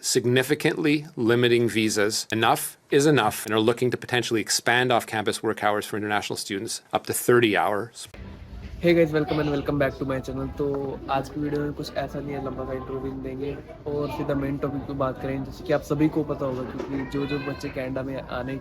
significantly limiting visas. Enough is enough, and are looking to potentially expand off-campus work hours for international students up to 30 hours. Hey guys, welcome and welcome back to my channel. तो आज की video में कुछ ऐसा नहीं है, लंबा सा इंटरव्यू देंगे और सीधा मेन टॉपिक पे बात करेंगे। जैसे कि आप सभी को पता होगा, क्योंकि जो जो बच्चे कनाडा में आने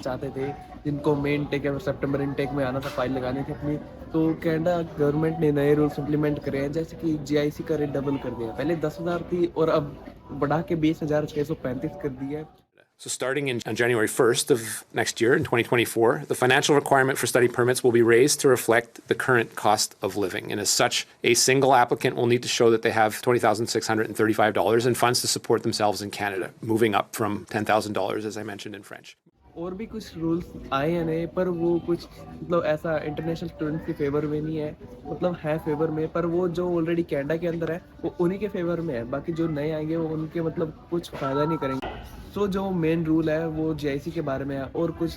चाहते थे, जिनको मेन टेक या सितंबर इनटेक में आना था, फाइल लगानी थी अपनी, तो कनाडा गवर्नमेंट ने नए रूल्स इंप्लीमेंट करे हैं। जैसे कि जीआईसी का रेट डबल कर दिया, पहले 10,000 थी और अब बढ़ा के 20,635 कर दिया है। So starting on January 1st of next year, in 2024, the financial requirement for study permits will be raised to reflect the current cost of living. And as such, a single applicant will need to show that they have $20,635 in funds to support themselves in Canada, moving up from $10,000, as I mentioned in French. और भी कुछ rules आए हैं नए, पर वो कुछ मतलब ऐसा इंटरनेशनल स्टूडेंट्स के फेवर में नहीं है, मतलब है फेवर में, पर वो जो ऑलरेडी कनाडा के अंदर है वो उन्हीं के फेवर में है। बाकी जो नए आएंगे वो उनके मतलब कुछ फ़ायदा नहीं करेंगे। सो जो मेन रूल है वो जीआईसी के बारे में है, और कुछ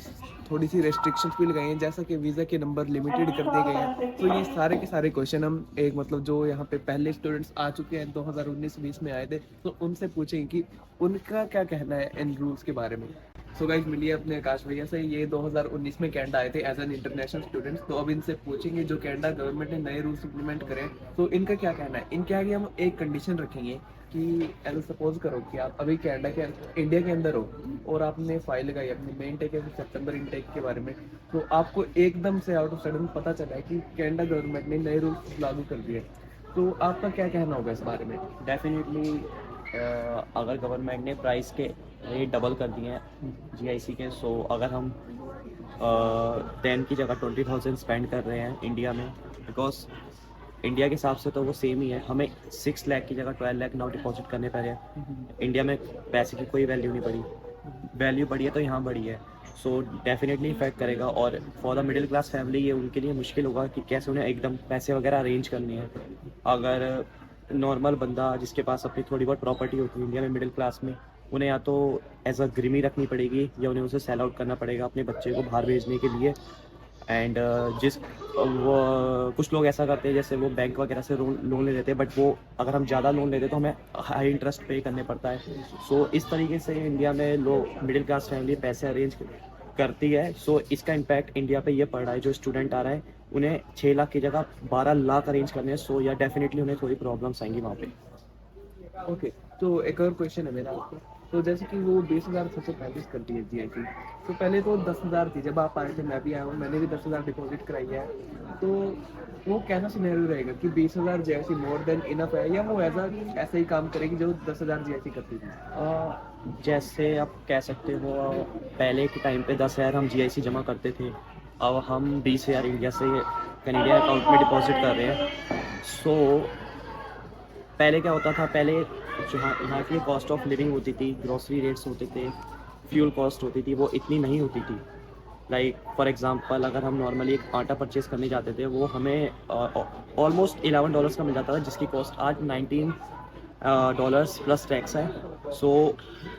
थोड़ी सी रेस्ट्रिक्शंस भी लगाई हैं, जैसा कि वीज़ा के नंबर लिमिटेड कर दिए गए हैं। तो ये सारे के सारे क्वेश्चन हम एक मतलब जो यहाँ पे पहले स्टूडेंट्स आ चुके हैं 2019-20 में आए थे, तो उनसे पूछेंगे कि उनका क्या कहना है इन रूल्स के बारे में। सो गाइस, मिलिए अपने आकाश भैया से। ये 2019 में कनाडा आए थे एज एन इंटरनेशनल स्टूडेंट्स। तो अब इनसे पूछेंगे जो कनाडा गवर्नमेंट ने नए रूल्स इंप्लीमेंट करे, तो इनका क्या कहना है। इनके आगे हम एक कंडीशन रखेंगे कि एज सपोज करो कि आप अभी कनाडा के इंडिया के अंदर हो और आपने फाइल लगाई अपनी मेन टेक या सितंबर इनटेक के बारे में, तो आपको एकदम से आउट ऑफ सडन पता चला है कि कनाडा गवर्नमेंट ने नए रूल्स लागू कर दिए, तो आपका क्या कहना होगा इस बारे में। डेफिनेटली अगर गवर्नमेंट ने प्राइस के रेट डबल कर दिए हैं जीआईसी के, सो अगर हम 10 की जगह 20,000 स्पेंड कर रहे हैं इंडिया में, बिकॉज इंडिया के हिसाब से तो वो सेम ही है, हमें 6 लाख की जगह 12 लाख नाउ डिपॉजिट करने पड़ रहे हैं। इंडिया में पैसे की कोई वैल्यू नहीं बढ़ी, वैल्यू बढ़ी है तो यहाँ बढ़ी है, सो डेफिनेटली इफेक्ट करेगा। और for the middle class family ये उनके लिए मुश्किल होगा कि कैसे उन्हें एकदम पैसे वगैरह अरेंज करने हैं। अगर नॉर्मल बंदा जिसके पास अपनी थोड़ी बहुत प्रॉपर्टी होती है इंडिया में मिडिल क्लास में, उन्हें या तो एज अ गिरवी रखनी पड़ेगी या उन्हें उसे सेल आउट करना पड़ेगा अपने बच्चे को बाहर भेजने के लिए। एंड वो कुछ लोग ऐसा करते हैं जैसे वो बैंक वगैरह से लोन ले लेते हैं, बट वो अगर हम ज़्यादा लोन लेते हैं तो हमें हाई इंटरेस्ट पे करने पड़ता है। सो इस तरीके से इंडिया में लोग मिडिल क्लास फैमिली पैसे अरेंज करती है। सो इसका इम्पैक्ट इंडिया पे ये पड़ रहा है, जो स्टूडेंट आ रहा है उन्हें 6 लाख की जगह 12 लाख अरेंज करने हैं। सो या डेफिनेटली उन्हें थोड़ी प्रॉब्लम्स आएंगी वहाँ पे। ओके, तो एक और क्वेश्चन है मेरा आपको। तो जैसे कि वो 20,635 करती है जीआईसी, तो पहले तो 10,000 थी जब आप आए थे, मैं भी आया हूँ, मैंने भी 10,000 डिपॉजिट कराई है। तो वो कैसा सिनेरियो रहेगा कि 20,000 जीआईसी मोर देन इनफ है, या वो ऐसा ही काम करेगी जो 10,000 जीआईसी करती थी। जैसे आप कह सकते हो, पहले के टाइम पे 10,000 हम जीआईसी जमा करते थे, अब हम 20,000 इंडिया से कैनेडियन अकाउंट में डिपॉजिट कर रहे हैं। सो पहले क्या होता था, पहले यहाँ की कॉस्ट ऑफ लिविंग होती थी, ग्रॉसरी रेट्स होते थे, फ्यूल कॉस्ट होती थी, वो इतनी नहीं होती थी। लाइक फॉर एग्जांपल अगर हम नॉर्मली एक आटा परचेज़ करने जाते थे, वो हमें ऑलमोस्ट $11 का मिल जाता था, जिसकी कॉस्ट आज $19 प्लस टैक्स है। सो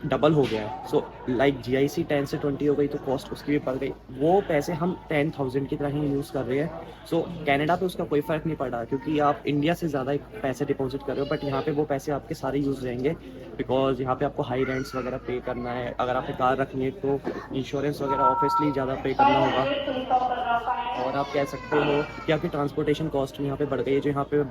डबल हो गया है। सो लाइक जीआईसी 10 से 20 हो गई तो कॉस्ट उसकी भी बढ़ गई। वो पैसे हम 10,000 की तरह ही यूज़ कर रहे हैं। सो कनाडा पे उसका कोई फ़र्क नहीं पड़ रहा, क्योंकि आप इंडिया से ज़्यादा पैसे डिपॉजिट कर रहे हो, बट यहाँ पे वो पैसे आपके सारे यूज़ रहेंगे, बिकॉज यहाँ पे आपको हाई रेंट्स वगैरह पे करना है। अगर आपने कार रखनी है तो इंश्योरेंस वगैरह ऑब्वियसली ज़्यादा पे करना होगा। और आप कह सकते हो कि आपकी ट्रांसपोर्टेशन कॉस्ट यहाँ पे बढ़ गई है। जो यहाँ पे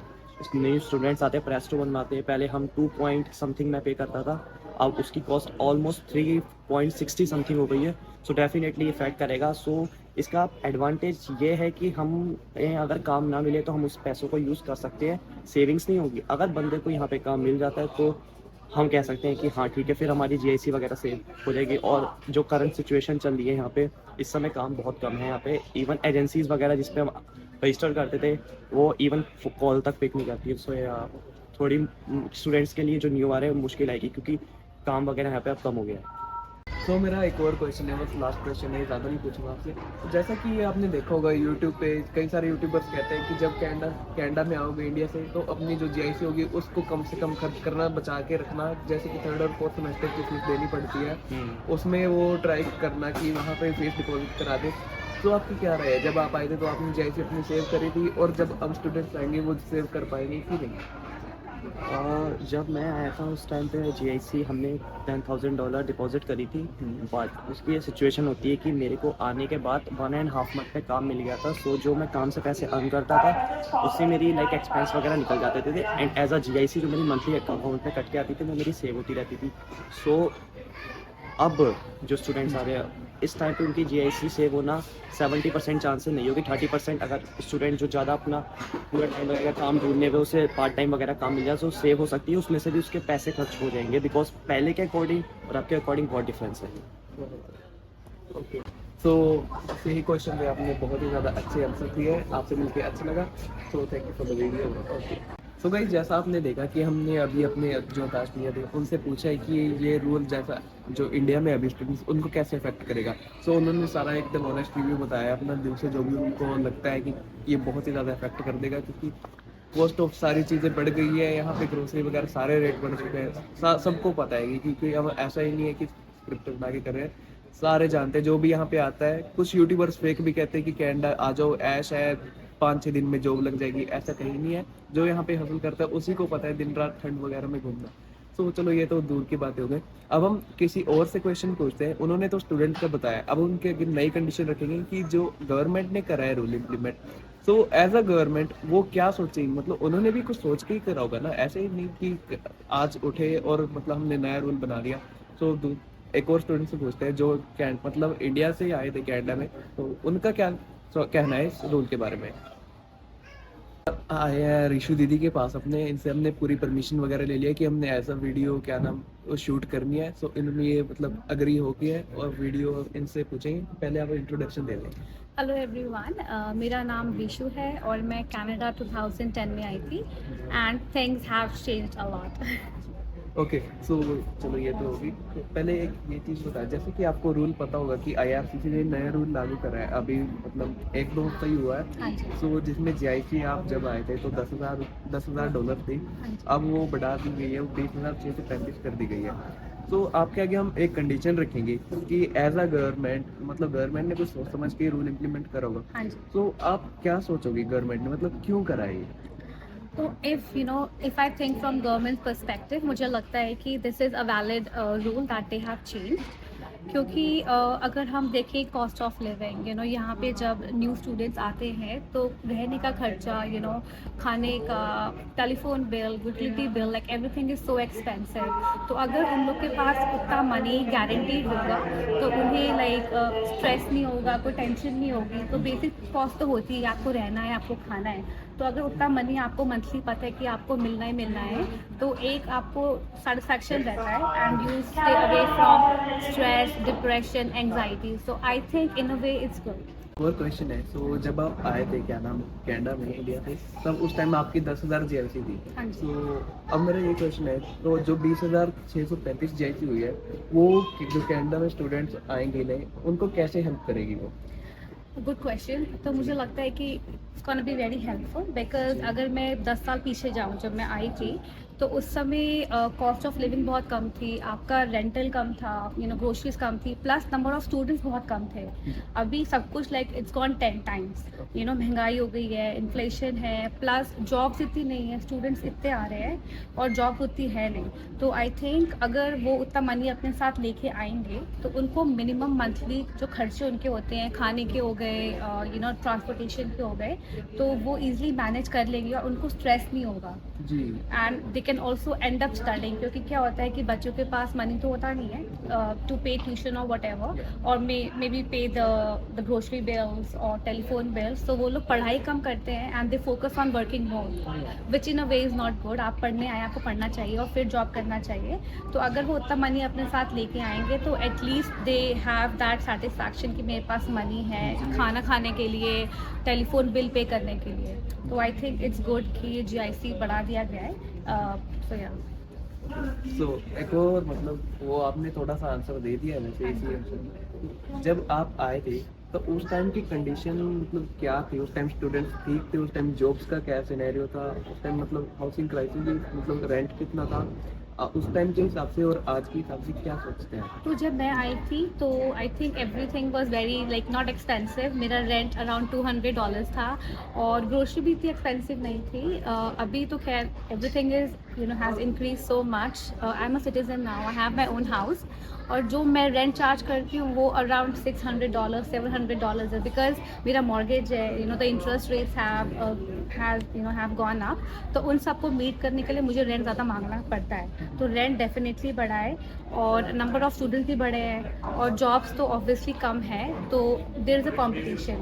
नए स्टूडेंट्स आते हैं, प्रेस्टो बनवाते हैं, पहले हम 2 पॉइंट समथिंग में पे करता था, अब उसकी कॉस्ट ऑलमोस्ट 3.60 समथिंग हो गई है। सो डेफिनेटली इफेक्ट करेगा। सो इसका एडवांटेज ये है कि हम अगर काम ना मिले तो हम उस पैसों को यूज़ कर सकते हैं, सेविंग्स नहीं होगी। अगर बंदे को यहाँ पे काम मिल जाता है तो हम कह सकते हैं कि हाँ ठीक है, फिर हमारी जीआईसी वगैरह सेव हो जाएगी। और जो करंट सिचुएशन चल रही है यहाँ पे, इस समय काम बहुत कम है यहाँ पे। इवन एजेंसीज वगैरह जिस पे हम रजिस्टर करते थे, वो इवन कॉल तक पिक नहीं करती है। सो थोड़ी स्टूडेंट्स के लिए जो न्यू आ रहे हैं मुश्किल आएगी, क्योंकि काम वगैरह यहाँ पे अब कम हो गया है। तो मेरा एक और क्वेश्चन है, बस लास्ट क्वेश्चन है, ज़्यादा नहीं पूछूंगा आपसे। तो जैसा कि आपने देखा होगा यूट्यूब पे कई सारे यूट्यूबर्स कहते हैं कि जब कनाडा में आओगे इंडिया से, तो अपनी जो जीआईसी होगी उसको कम से कम खर्च करना, बचा के रखना। जैसे कि 3rd और 4th सेमेस्टर की फीस देनी पड़ती है, उसमें वो ट्राई करना कि वहाँ पे फीस डिपॉजिट करा दे। तो आपकी क्या राय है, जब आप आए थे तो आपने जीआईसी अपनी सेव करी थी, और जब अब स्टूडेंट्स आएंगे वो सेव कर पाएंगे कि नहीं। जब मैं आया था उस टाइम पे जीआईसी हमने $10,000 डिपॉजिट करी थी, बट उसकी ये सिचुएशन होती है कि मेरे को आने के बाद 1.5 मंथ में काम मिल गया था। सो जो मैं काम से पैसे अर्न करता था उससे मेरी लाइक एक्सपेंस वगैरह निकल जाते थे एंड एज अ जीआईसी जो मेरी मंथली अकाउंट में कट के आती थी वो मेरी सेव होती रहती थी। सो अब जो स्टूडेंट्स आ रहे हैं इस टाइम पे उनकी जीआईसी सेव होना 70% चांसेस नहीं होगी। 30% अगर स्टूडेंट जो ज़्यादा अपना पूरा टाइम वगैरह काम ढूंढने में उसे पार्ट टाइम वगैरह काम मिल जाए तो सेव हो सकती है, उसमें से भी उसके पैसे खर्च हो जाएंगे बिकॉज पहले के अकॉर्डिंग और आपके अकॉर्डिंग बहुत डिफरेंस है। ओके, सो यही क्वेश्चन में आपने बहुत ही ज़्यादा अच्छे आंसर दिए, आपसे मिलके अच्छा लगा। So thank you for the video. Okay, so guys जैसा आपने देखा कि हमने अभी अपने जो काश्मीर थे उनसे पूछा है कि ये रूल जैसा जो इंडिया में अभी स्टूडेंट्स उनको कैसे अफेक्ट करेगा। सो उन्होंने सारा एकदम ऑनेस्ट रिव्यू बताया अपना दिल से, जो भी उनको लगता है कि ये बहुत ही ज़्यादा अफेक्ट कर देगा, क्योंकि कॉस्ट ऑफ सारी चीज़ें बढ़ गई है यहाँ पे, ग्रोसरी वगैरह सारे रेट बढ़ चुके हैं। सबको पता है कि क्योंकि अब ऐसा ही नहीं है कि स्क्रिप्ट बना के कर रहे हैं, सारे जानते हैं जो भी यहाँ पे आता है। कुछ यूट्यूबर्स फेक भी कहते हैं कि कनाडा आ जाओ, ऐश है 5-6 दिन में जॉब लग जाएगी, ऐसा कहीं नहीं है। जो यहाँ पे हसल करता है उसी को पता है दिन रात ठंड वगैरह में घूमना। तो चलो ये तो दूर की बातें हो गई। अब हम किसी और से क्वेश्चन पूछते हैं। उन्होंने तो स्टूडेंट का बताया, अब उनके अगर नई कंडीशन रखेंगे कि जो गवर्नमेंट ने करा है रूल इम्प्लीमेंट, तो एज अ गवर्नमेंट वो क्या सोचेंगे, मतलब उन्होंने भी कुछ सोच के ही करा होगा ना, ऐसे ही नहीं कि आज उठे और मतलब हमने नया रूल बना लिया। तो एक और स्टूडेंट से पूछते हैं जो मतलब इंडिया से ही आए थे कनाडा में, तो उनका क्या कहना है इस रूल के बारे में। आए हैं रिशु दीदी के पास अपने, इनसे हमने पूरी परमिशन वगैरह ले लिया कि हमने ऐसा वीडियो क्या नाम वो शूट करनी है। सो इन्होंने ये मतलब अग्री हो गया है और वीडियो इनसे पूछेंगे। पहले आप इंट्रोडक्शन दे दें। हेलो एवरीवन, मेरा नाम विशु है और मैं कनाडा 2010 में आई थी and things have changed a lot. Okay, so चलो ये तो होगी। तो पहले एक ये चीज़ बता, जैसे कि आपको रूल पता होगा कि आईआरसीसी ने नया रूल लागू करा है अभी, मतलब 1-2 हफ्ता ही हुआ है। हाँ जी। सो जिसमें जीआईसी आप जब आए थे तो $10,000 थी, हाँ जी। अब वो बढ़ा दी गई है, वो 20,635 कर दी गई है। तो आपके आगे हम एक कंडीशन रखेंगे कि एज अ गवर्नमेंट, मतलब गवर्नमेंट ने कुछ सोच समझ के रूल इम्प्लीमेंट करा होगा। हाँ जी। तो आप क्या सोचोगे गवर्नमेंट ने मतलब क्यों करा है ये? तो if I think from government perspective, मुझे लगता है कि this is a valid rule that they have change, क्योंकि अगर हम देखें कॉस्ट ऑफ लिविंग, यहाँ पे जब न्यू स्टूडेंट्स आते हैं तो रहने का खर्चा, खाने का, telephone bill, utility bill, like everything is so expensive. तो अगर उन लोग के पास उतना मनी गारंटीड होगा तो उन्हें लाइक स्ट्रेस नहीं होगा, कोई टेंशन नहीं होगी। तो बेसिक कॉस्ट तो होती है, आपको रहना है, आपको खाना है। तो अगर उतना मनी आपको मंथली पता है कि आपको मिलना ही मिलना है, तो एक आपको सेटिस्फैक्शन रहता है and you stay away from stress, depression, anxiety. So I think in a way it's good. और क्वेश्चन है, सो जब आप आए थे क्या नाम कनाडा में, इंडिया से, तब उस टाइम आपकी 10,000 जीआईसी थी। हाँ जी। तो अब मेरा ये क्वेश्चन है, तो जो 20,635 जीआईसी हुई है, वो जो कनाडा में स्टूडेंट्स आएंगे नहीं, उनको कैसे हेल्प करेगी वो? Good question. तो मुझे लगता है कि it's gonna be very helpful, because अगर मैं 10 साल पीछे जाऊँ, जब मैं आई थी तो उस समय कॉस्ट ऑफ लिविंग बहुत कम थी, आपका रेंटल कम था, ग्रोसरीज कम थी, प्लस नंबर ऑफ स्टूडेंट्स बहुत कम थे। अभी सब कुछ लाइक इट्स गॉन 10 टाइम्स, महंगाई हो गई है, इन्फ्लेशन है, प्लस जॉब्स इतनी नहीं है, स्टूडेंट्स इतने आ रहे हैं और जॉब उतनी है नहीं। तो आई थिंक अगर वो उतना मनी अपने साथ लेके आएंगे तो उनको मिनिमम मंथली जो खर्चे उनके होते हैं, खाने के हो गए, ट्रांसपोर्टेशन के हो गए, तो वो ईजिली मैनेज कर लेंगे और उनको स्ट्रेस नहीं होगा। जी। And they can also end up studying, क्योंकि क्या होता है कि बच्चों के पास मनी तो होता नहीं है टू पे ट्यूशन और वट एवर, और मे बी पे द ग्रोसरी बिल्स और टेलीफोन बिल्स। तो वो लोग पढ़ाई कम करते हैं and they focus on working more, which in a way is not good. आप पढ़ने आए, आपको पढ़ना चाहिए और फिर जॉब करना चाहिए। तो अगर वो उतना मनी अपने साथ लेके आएंगे तो at least they have that satisfaction कि मेरे पास मनी है खाना खाने के लिए, टेलीफोन बिल पे करने के लिए। तो आई थिंक इट्स गुड कि ये जीआईसी बढ़ा दिया गया है। सो एक और मतलब वो आपने थोड़ा सा आंसर दे दिया है वैसे इसी आंसर में। जब आप आए थे तो उस टाइम की कंडीशन मतलब क्या थी? उस टाइम स्टूडेंट्स ठीक थे? उस टाइम जॉब्स का क्या सिनेरियो था? उस टाइम मतलब हाउसिंग क्राइसिस भी, मतलब रेंट कितना था? उस टाइम के हिसाब से और आज के हिसाब से क्या सोचते हैं? तो जब मैं आई थी तो I think everything was very like not expensive. मेरा रेंट अराउंड $200 था और ग्रोसरी भी इतनी एक्सपेंसिव नहीं थी। अभी तो खैर everything is has increase so much. I am a citizen now, I have my own house और जो मैं रेंट चार्ज करती हूँ वो अराउंड $600 $700 है, बिकॉज मेरा मॉर्गेज है, the interest rates have gone up. तो उन सबको मीट करने के लिए मुझे रेंट ज़्यादा मांगना पड़ता है। तो रेंट डेफिनेटली बढ़ा है और नंबर ऑफ स्टूडेंट्स भी बढ़े हैं और जॉब्स तो ऑब्वियसली कम है। तो देयर इज़ अ कॉम्पिटिशन,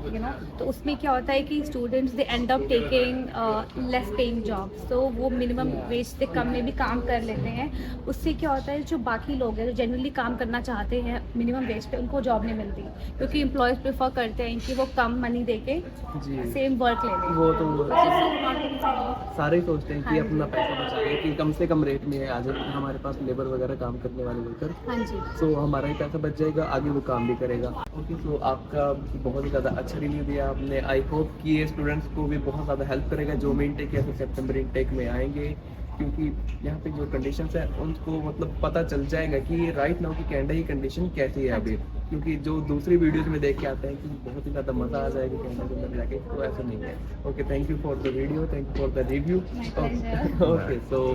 तो उसमें क्या होता है कि students they and up taking less paying jobs, तो वो मिनिमम वेज से कम में भी काम कर लेते हैं। उससे क्या होता है, जो बाकी लोग हैं जो जेन्युइनली काम करना चाहते हैं मिनिमम वेज पे, उनको जॉब नहीं मिलती क्योंकि एम्प्लॉयज़ प्रेफर करते हैं कि वो कम मनी दे के जी सेम वर्क ले लें। वो तो तो सारे ही सोचते हैं कि हाँ अपना पैसा बचाए कि कम से कम रेट में आ जाए हमारे पास लेबर वगैरह काम करने वाले वर्कर, हाँ जी। सो हमारा ही पैसा बच जाएगा, आगे वो काम भी करेगा। ओके, सो आपका बहुत ही ज़्यादा अच्छा रिव्यू दिया आपने। आई होप कि ये स्टूडेंट्स को भी बहुत ज़्यादा हेल्प करेगा जो भी इनटेक या फिर सितंबर इनटेक में आएंगे, क्योंकि यहाँ पे जो कंडीशंस है उनको मतलब पता चल जाएगा कि राइट नाउ की कनाडा की कंडीशन कैसी है अभी, क्योंकि जो दूसरी वीडियोस में देख के आते हैं कि बहुत ही ज़्यादा मज़ा आ जाएगा कनाडा के अंदर जाके, तो ऐसा नहीं है। Okay, thank you for the video, thank you for the review. My pleasure. Okay, so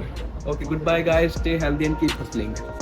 okay, goodbye guys, stay healthy and keep hustling.